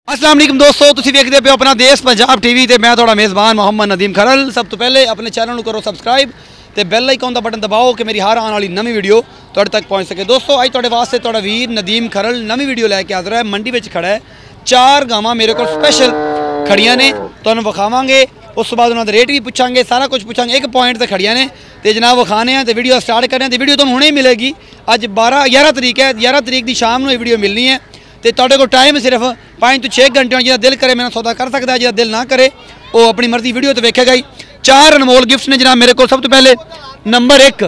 अस्सलाम वालेकुम दोस्तों, तुसीं वेखदे पे अपना देश पंजाब टीवी ते मैं थोड़ा मेज़बान मोहम्मद नदीम खरल। सब तो पहले अपने चैनल करो सबसक्राइब ते बेल आइकन का बटन दबाओ कि मेरी हर आने वाली नवी वीडियो तुहाडे तक पहुँच सके। दोस्तों अज तुहाडे वास्ते तुहाडा वीर नदीम खरल नवी वीडियो लैके हाज़र है। मंडी में खड़ा है, 4 गावां मेरे को स्पैशल खड़ियां ने, तुहानूं विखावांगे। उस बाद उन्होंने रेट भी पूछांगे, सारा कुछ पूछांगे। एक पॉइंट से खड़ियां ने तो जनाब विखाने हैं तो वीडियो स्टार्ट करें तो वीडियो तुहानूं हुणे ही मिलेगी। अज 11 तरीक है, 11 तरीक की शाम को वीडियो मिलनी है तो तुहाडे को टाइम सिर्फ 5 to 6 घंटे। जिहदा दिल करे मेरा सौदा कर सकता है, जिहदा दिल ना करे वो अपनी मर्जी वीडियो तो वेखेगा ही। 4 अनमोल गिफ्ट ने जनाब मेरे को। सब तो पहले नंबर 1,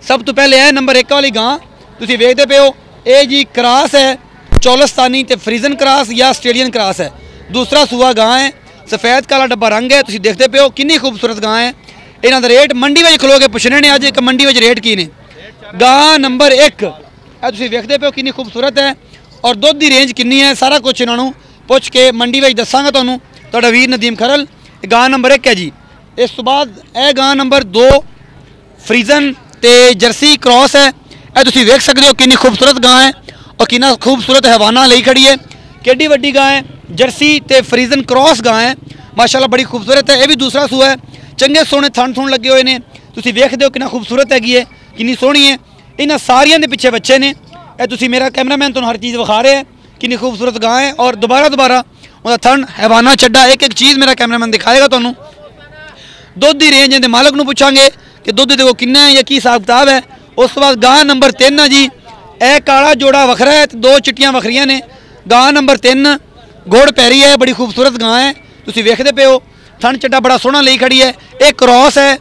सब तो पहले है नंबर 1 वाली गां तुसीं वेखदे पे हो। ये जी क्रॉस है, चौलस्तानी ते फ्रीजन क्रॉस या आस्ट्रेलियन क्रॉस है। दूसरा सूआ गां है, सफेद काला डब्बा रंग है। तुसीं देखते पे हो कितनी खूबसूरत गां है। इन्हां दा रेट मंडी में खलो के पुछने ने अज एक मंडी में रेट की ने। गां नंबर 1 है, तुसीं वेखदे पे हो कितनी खूबसूरत है और दुध की रेंज कितनी है, सारा कुछ इन्हों पुछ के मंडी में दसांगा तुहानूं। तुहाडा वीर नदीम खरल। गां नंबर 1 है जी। इस तो बाद यह गां नंबर 2 फ्रीजन ते जर्सी क्रॉस है। यह तुसीं वेख सकते हो कितनी खूबसूरत गां है और कितना खूबसूरत हैवाना लई खड़ी है। केडी वड्डी गां है, जर्सी ते फ्रीजन क्रॉस गां है, माशाल्लाह बड़ी खूबसूरत है। यह भी दूसरा सूआ है, चंगे सोहने थन थुन लगे हुए हैं। तुसीं वेखदे हो कितना खूबसूरत हैगी है, कितनी सोहनी है। इन्हां सारियां दे पिछे बच्चे ने। यह तुसीं मेरा कैमरामैन तुहानूं हर चीज़ विखा रहे हैं कितनी खूबसूरत गां है और दोबारा उहदा थन हैवाना चड्डा एक एक चीज़ मेरा कैमरामैन दिखाएगा तुहानूं। दुध की रेंज इहदे मालक नूं पुछांगे कि दुध देखो कितना है या की हिसाब किताब है। उस तो बाद गां नंबर 3 है जी। यह काला जोड़ा वखरा है, 2 चिट्टियां वखरियां ने। गां नंबर 3 घोड़ पैरी है, बड़ी खूबसूरत गां है। तुसीं वेखदे पे हो थन चड्डा बड़ा सोहना लई खड़ी है। एक क्रॉस है,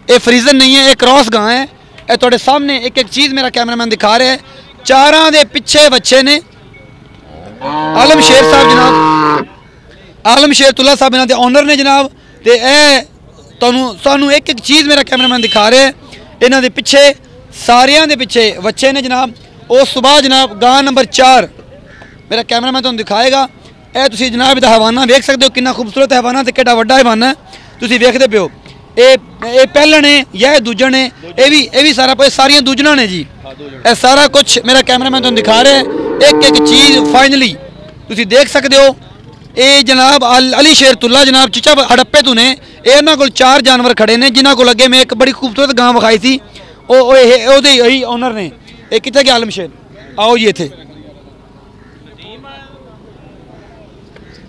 ये फ्रीजन नहीं है, एक क्रॉस गां है। यह तुहाडे सामने एक एक चीज़ मेरा कैमरामैन दिखा रहा है। 4 दे पिछे बच्चे ने। आलम शेर साहब जनाब, आलम शेर तुल्ला साहब इन्हां दे ओनर ने जनाब। तो यह सानू एक एक चीज़ मेरा कैमरामैन दिखा रहे हैं। इन्हां दे पिछे सारियां दे पिछे बच्चे ने जनाब। उस सुबह जनाब गां नंबर 4 मेरा कैमरामैन तुहानूं दिखाएगा। यह तुसीं जनाब इहदा हैवाना वेख सकते हो, कितना खूबसूरत हैवाना ते कितना वड्डा हैवाना है। तुसीं वेखदे पे हो ये पहलन है या दूजन है, ये भी सारा सारियां दूजना ने जी। यह सारा कुछ मेरा कैमरामैन तुहानूं दिखा रहा है, एक एक चीज़ फाइनली तुसीं देख सकते हो। ये जनाब अली शेर तुल्ला जनाब चिचा हड़प्पे तू ने। इन्हां कोल 4 जानवर खड़े ने जिन्हां कोल अगे मैं एक बड़ी खूबसूरत गां विखाई थी। यही ओनर ने। ये कित्थे गया आलम शेर? आओ जी इत्थे।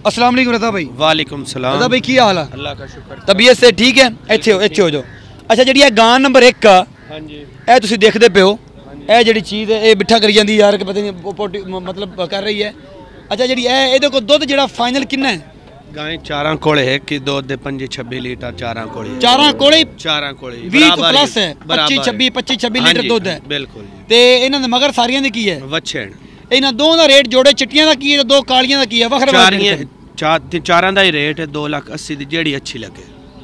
अस्सलाम वालेकुम रज़ा भाई। वालेकुम सलाम। रज़ा भाई की हाल है? अल्लाह का शुक्र। तबीयत से ठीक है? इत्थे हो जाओ। अच्छा जी गां नंबर 1 आ, हाँ जी, यह तुसीं देखदे पे हो। यह जी चीज़ है, ये बिठा करी जाती यार, पता नहीं पोटी मतलब कर रही है। अच्छा जी ये को दुध जो फाइनल कितना है? गाय 4 कोले है कि दुध 25-26 लीटर 4 कोले। 4 कोले 4 कोले 20 प्लस है, 25-26 लीटर दुध है बिल्कुल। ते इन्हां दे मगर सारियां दे की है? वच्छेण। इन्हां दोवां दा रेट जोड़े चिट्टियां दा की है, 2 कालियां दा की है? वखरे चारां दा ही रेट है 2,80,000 दी, जेड़ी अच्छी लगे,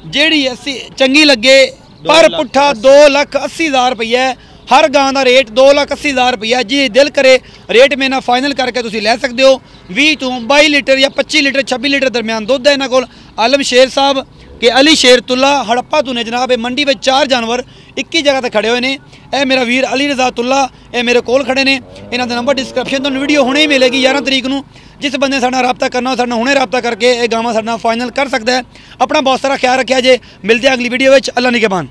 जेड़ी 80 चंगी लगे। पर पुट्ठा 2,80,000 रुपया है। हर गां का रेट 2,80,000 रुपया। जी दिल करे रेट में ना फाइनल करके तुसीं लै सकते हो। 20 to 22 लीटर या 25 लीटर 26 लीटर दरम्यान दुध है इन्हों को। आलम शेर साहब के अली शेर तुल्ला हड़प्पा तू ने जनाब। मंडी में 4 जानवर एक ही जगह पर खड़े हुए हैं। यह मेरा वीर अली रज़ा तुल्ला ये मेरे कोल खड़े ने। इन्हों का नंबर डिस्क्रिप्शन तो वीडियो हुणे ही मिलेगी 11 तरीक को। जिस बंदे साडा रबता करना हो साडा हुणे रबता करके ये गावां साडा फाइनल कर सकता है। अपना बहुत सारा ख्याल रखा जे। मिलते हैं अगली वीडियो में। अल्लाह निगहबान।